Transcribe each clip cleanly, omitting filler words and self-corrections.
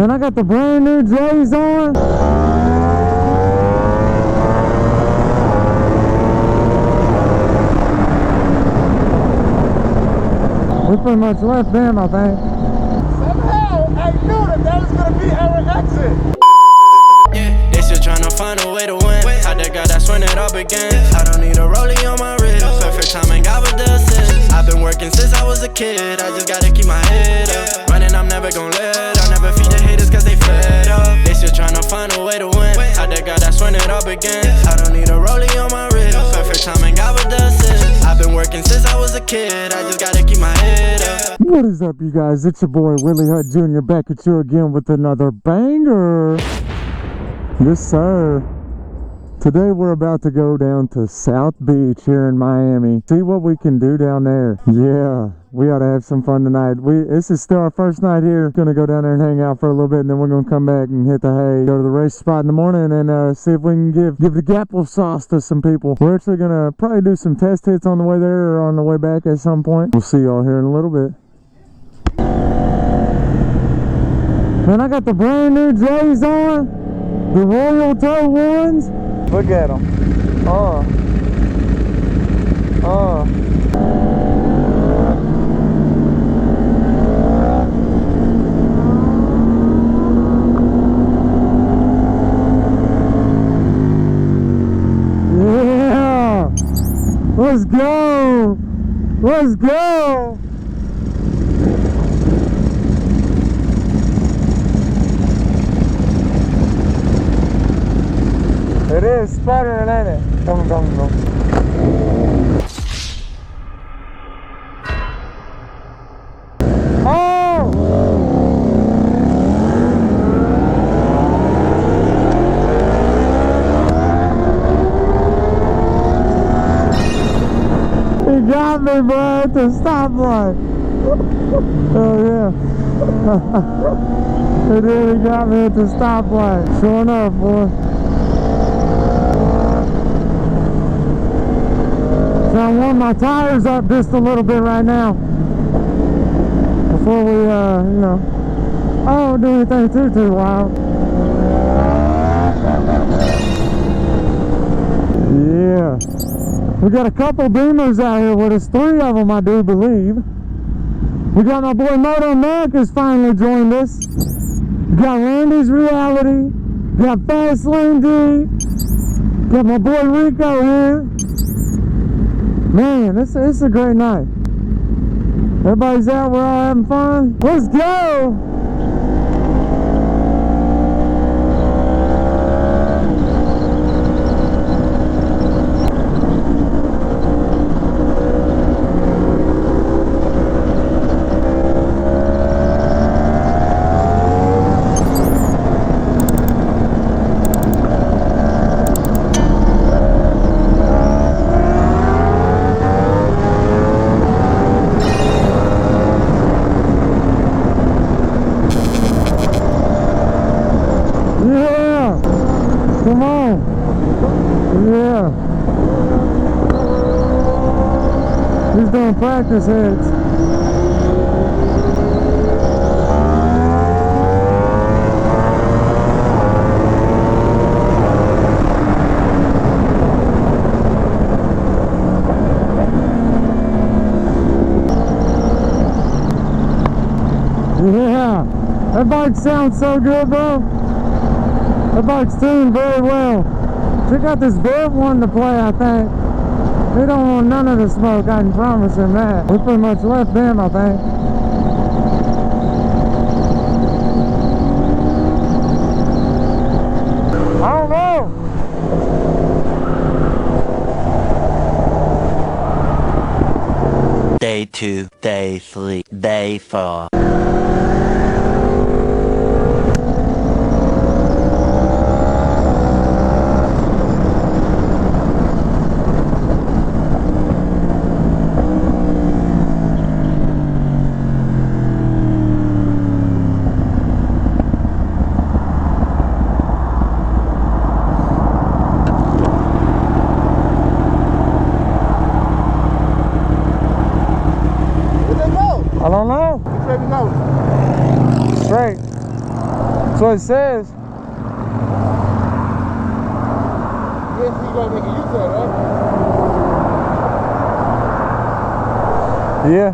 Man, I got the brand new J's on. We pretty much left them, I think. Somehow, I knew that was gonna be our exit. Yeah, they still tryna find a way to win. I just got that's when it all begins. I don't need a rollie on my wrist. Perfect timing, God with the assist. I've been working since I was a kid. I just gotta keep my head up. Running, I'm never gon' let. I'll never feed the haters cause they fed up. They still tryna find a way to win. I just got that's when it all begins. I don't need a rollie on my wrist. Perfect timing, God with the assist. I've been working since I was a kid. I just gotta keep my head up. What is up, you guys? It's your boy Willie Hut Jr. back at you again with another banger. Yes, sir. Today we're about to go down to South Beach here in Miami. See what we can do down there. Yeah, we ought to have some fun tonight. This is still our first night here. Gonna go down there and hang out for a little bit, and then we're gonna come back and hit the hay. Go to the race spot in the morning and see if we can give the Gapple sauce to some people. We're actually gonna probably do some test hits on the way there or on the way back at some point. We'll see y'all here in a little bit. Man, I got the brand new J's on. The Royal Toe ones. Look at them. Yeah. Let's go. Let's go. It is sputtering, ain't it? Come on. Oh! He got me, bro, at the stoplight. Oh, yeah. He really got me at the stoplight. Sure enough, boy. So I warm my tires up just a little bit right now before we, I don't do anything too wild. Yeah. We got a couple Beamers out here with us, 3 of them I do believe. We got my boy Motomac has finally joined us. We got Randy's Reality. We got Fast Lane G. Got my boy Rico here. Man, it's a great night. Everybody's out, we're all having fun. Let's go! Come on. Yeah. He's doing practice hits. Yeah. That bike sounds so good, bro. The bike's tuned very well. Check out this V1 to play, I think. They don't want none of the smoke, I can promise him that. We pretty much left them, I think. I don't know. Day 2, Day 3, Day 4. I don't know. That's what it says. Yes, you gotta make a use of that, right? Yeah.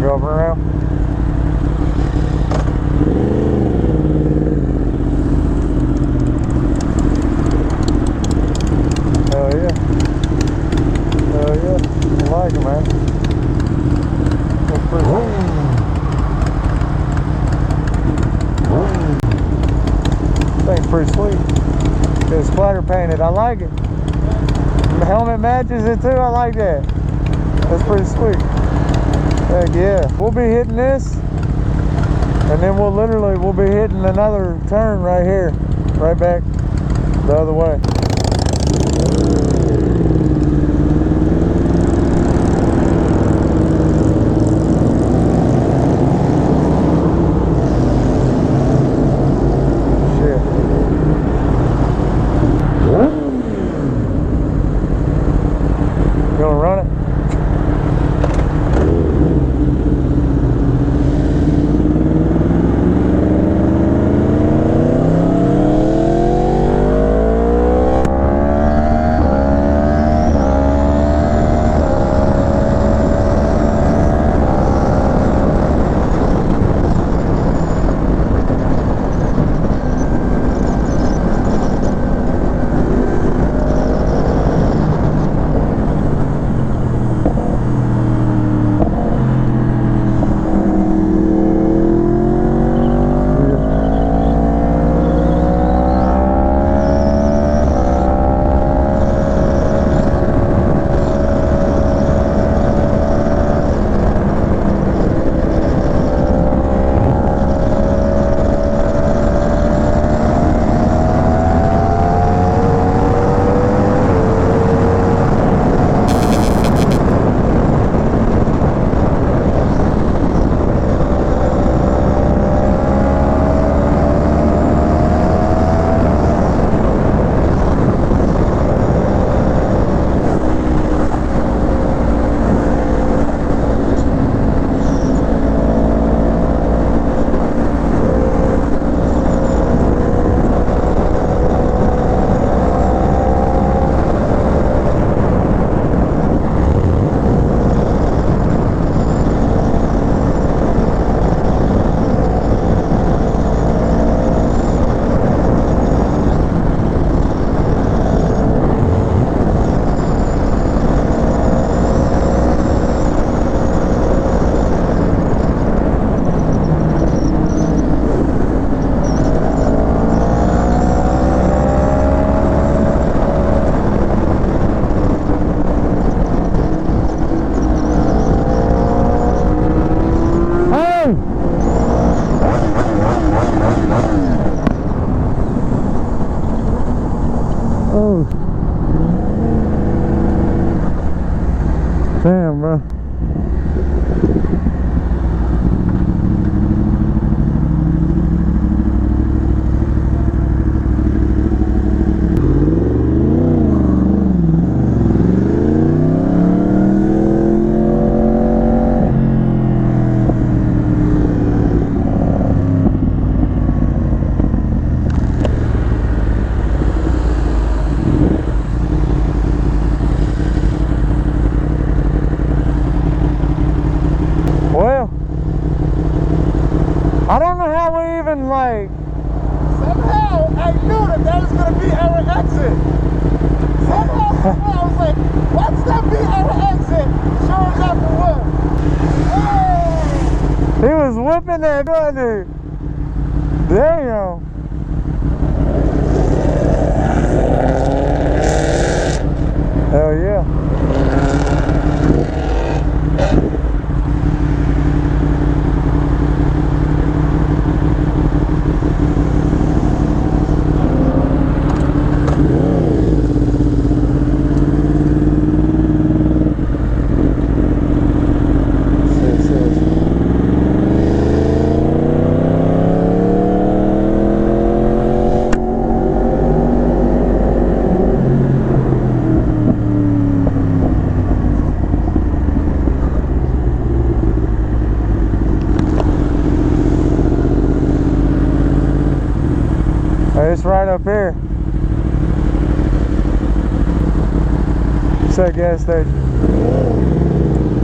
Go up around. Hell yeah. Hell yeah. I like it, man. Looks pretty cool. Thing's pretty sweet. It's splatter painted. I like it. The helmet matches it too. I like that. That's pretty sweet. Heck yeah. We'll be hitting this, and then we'll be hitting another turn right here, right back the other way. Shit. You wanna run it? Damn, bro. I don't know how we even like. Somehow I knew that was gonna be our exit. Somehow I was like, what's that be our exit? Sure enough it was. Hey! He was whipping that dude. Damn. Hell yeah. It's right up here. It's that gas station.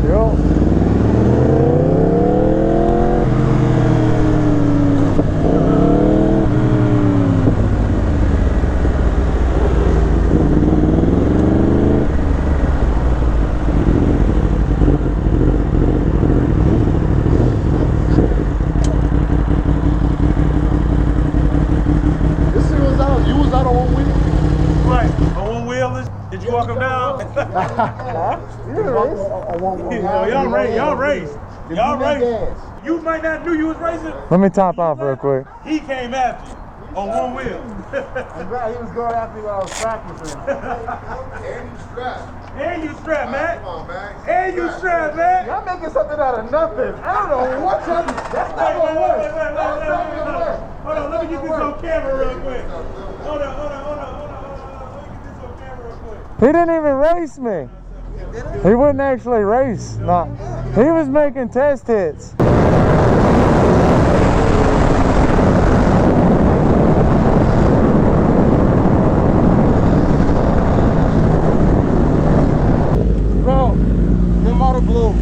Yo. Did you walk him down? Y'all raced. Y'all raced. You might not knew you was racing. Let me top off real quick. He came after you on one wheel. I'm glad he was going after me while I was practicing. And you strapped, man. Come on, man. And you strapped, man. Y'all making something out of nothing. I don't know what y'all. That's not gonna work. Hold on, let me get this on camera real quick. Hold on. He didn't even race me. He wouldn't actually race. No. He was making test hits. Bro, the motor blew.